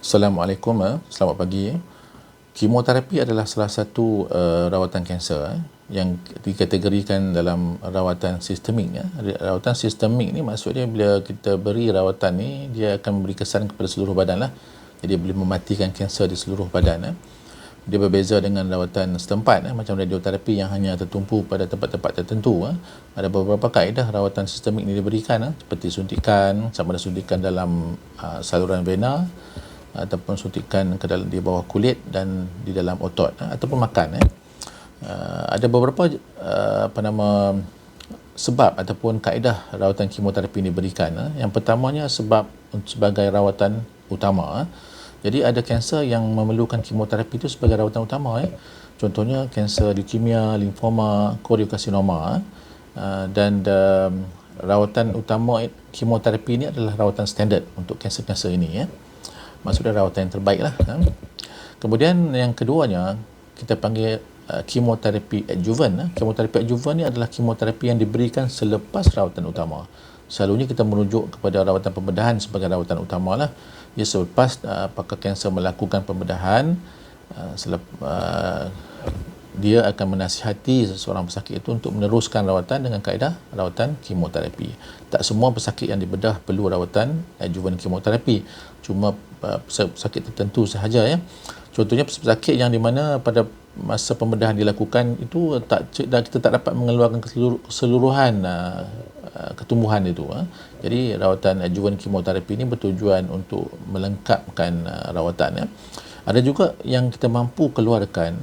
Assalamualaikum, selamat pagi. Kemoterapi adalah salah satu rawatan kanser yang dikategorikan dalam rawatan sistemik. Rawatan sistemik ni maksudnya bila kita beri rawatan ni, dia akan memberi kesan kepada seluruh badan lah. Jadi boleh mematikan kanser di seluruh badan. Dia berbeza dengan rawatan setempat macam radioterapi yang hanya tertumpu pada tempat-tempat tertentu. Ada beberapa kaedah rawatan sistemik ni diberikan seperti suntikan, sama ada suntikan dalam saluran vena ataupun suntikan ke dalam di bawah kulit dan di dalam otot ataupun makan. Ada beberapa sebab ataupun kaedah rawatan kemoterapi ini diberikan. Yang pertamanya sebab sebagai rawatan utama. Jadi ada kanser yang memerlukan kemoterapi itu sebagai rawatan utama. Contohnya kanser leukemia, limfoma, koriokarsinoma. Dan rawatan utama kemoterapi ini adalah rawatan standard untuk kanser-kanser ini. Maksudnya rawatan yang terbaik lah. Kemudian yang keduanya kita panggil kemoterapi adjuvan. Kemoterapi adjuvan ni adalah kemoterapi yang diberikan selepas rawatan utama. Selalunya kita merujuk kepada rawatan pembedahan sebagai rawatan utama lah. Ia selepas pakar kanser melakukan pembedahan, dia akan menasihati seseorang pesakit itu untuk meneruskan rawatan dengan kaedah rawatan kemoterapi. Tak semua pesakit yang dibedah perlu rawatan adjuvan kemoterapi. Cuma pesakit tertentu sahaja. Contohnya pesakit yang di mana pada masa pembedahan dilakukan itu kita tak dapat mengeluarkan keseluruhan ketumbuhan itu. Jadi rawatan adjuvan kemoterapi ini bertujuan untuk melengkapkan rawatan. Ada juga yang kita mampu keluarkan,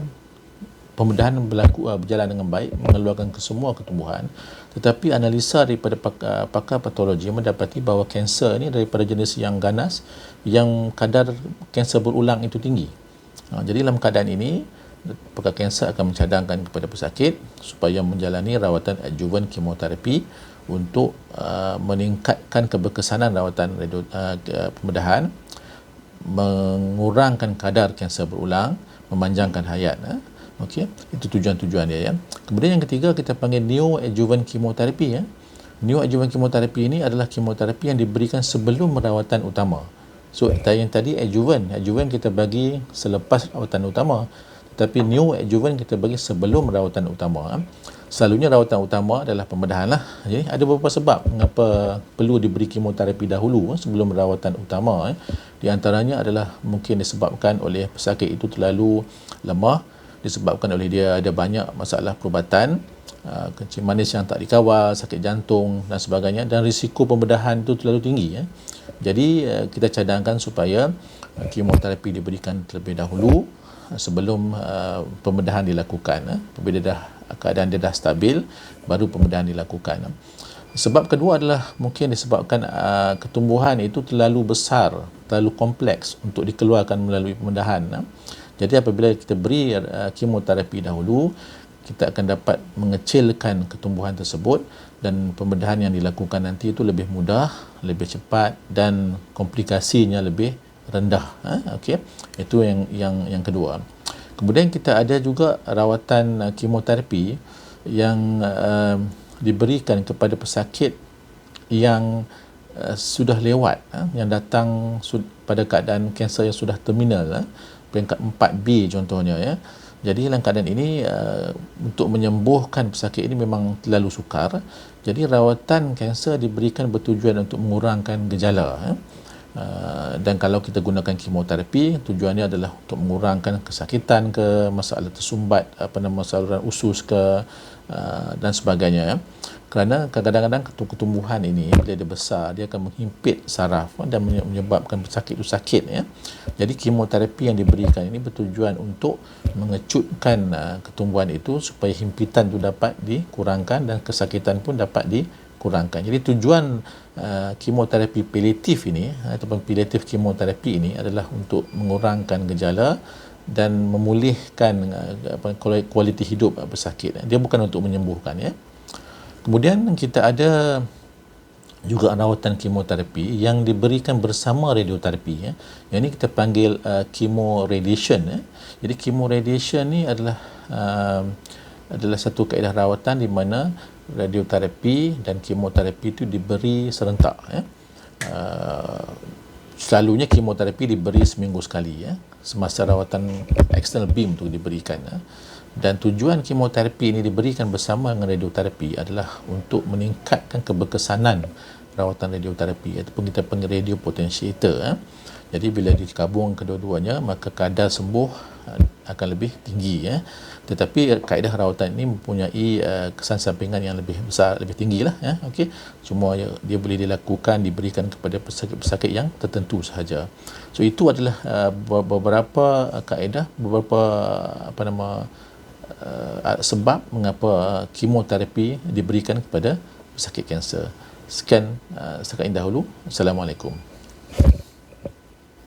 pembedahan berjalan dengan baik, mengeluarkan kesemua ketumbuhan, tetapi analisa daripada pakar patologi mendapati bahawa kanser ini daripada jenis yang ganas, yang kadar kanser berulang itu tinggi. Jadi dalam keadaan ini, pakar kanser akan mencadangkan kepada pesakit supaya menjalani rawatan adjuvan kemoterapi untuk meningkatkan keberkesanan rawatan pembedahan, mengurangkan kadar kanser berulang, memanjangkan hayat. Okey, itu tujuan-tujuan dia. Kemudian yang ketiga kita panggil neoadjuvant kemoterapi. Neoadjuvant kemoterapi ini adalah kemoterapi yang diberikan sebelum rawatan utama. So yang tadi adjuvan kita bagi selepas rawatan utama, tetapi neoadjuvant kita bagi sebelum rawatan utama. Selalunya rawatan utama adalah pembedahan lah. Jadi ada beberapa sebab mengapa perlu diberi kemoterapi dahulu sebelum rawatan utama. Di antaranya adalah mungkin disebabkan oleh pesakit itu terlalu lemah, disebabkan oleh dia ada banyak masalah perubatan, kencing manis yang tak dikawal, sakit jantung dan sebagainya, dan risiko pembedahan itu terlalu tinggi. Jadi kita cadangkan supaya kemoterapi diberikan terlebih dahulu sebelum pembedahan dilakukan. Apabila keadaan dia dah stabil, baru pembedahan dilakukan. Sebab kedua adalah mungkin disebabkan ketumbuhan itu terlalu besar, terlalu kompleks untuk dikeluarkan melalui pembedahan. Jadi apabila kita beri kemoterapi dahulu, kita akan dapat mengecilkan ketumbuhan tersebut dan pembedahan yang dilakukan nanti itu lebih mudah, lebih cepat dan komplikasinya lebih rendah. Okey, itu yang kedua. Kemudian kita ada juga rawatan kemoterapi yang diberikan kepada pesakit yang sudah lewat, yang datang pada keadaan kanser yang sudah terminal, peringkat 4B contohnya. Jadi dalam keadaan ini untuk menyembuhkan pesakit ini memang terlalu sukar. Jadi rawatan kanser diberikan bertujuan untuk mengurangkan gejala. Dan kalau kita gunakan kemoterapi, tujuannya adalah untuk mengurangkan kesakitan ke, masalah tersumbat saluran usus ke, dan sebagainya. Kerana kadang-kadang ketumbuhan ini bila dia besar, dia akan menghimpit saraf dan menyebabkan pesakit itu sakit. Jadi kemoterapi yang diberikan ini bertujuan untuk mengecutkan ketumbuhan itu supaya himpitan itu dapat dikurangkan dan kesakitan pun dapat dikurangkan. Jadi tujuan kemoterapi palliatif ini ataupun palliatif kemoterapi ini adalah untuk mengurangkan gejala dan memulihkan kualiti hidup pesakit. Dia bukan untuk menyembuhkan. Kemudian kita ada juga rawatan kemoterapi yang diberikan bersama radioterapi. Yang ini kita panggil chemoradiation. Jadi chemoradiation ni adalah satu kaedah rawatan di mana radioterapi dan kemoterapi itu diberi serentak. Selalunya kemoterapi diberi seminggu sekali, ya, semasa rawatan external beam tu diberikan, ya. Dan tujuan kemoterapi ini diberikan bersama dengan radioterapi adalah untuk meningkatkan keberkesanan rawatan radioterapi, ataupun kita panggil radio potentiator, ya. Jadi bila digabung kedua-duanya, maka kadar sembuh akan lebih tinggi, ya. Tetapi kaedah rawatan ini mempunyai kesan sampingan yang lebih besar, lebih tinggi lah, ya. Okey, cuma dia boleh dilakukan, diberikan kepada pesakit-pesakit yang tertentu sahaja. So itu adalah beberapa kaedah, beberapa sebab mengapa kemoterapi diberikan kepada pesakit kanser. Sekian setakat ini dahulu. Assalamualaikum.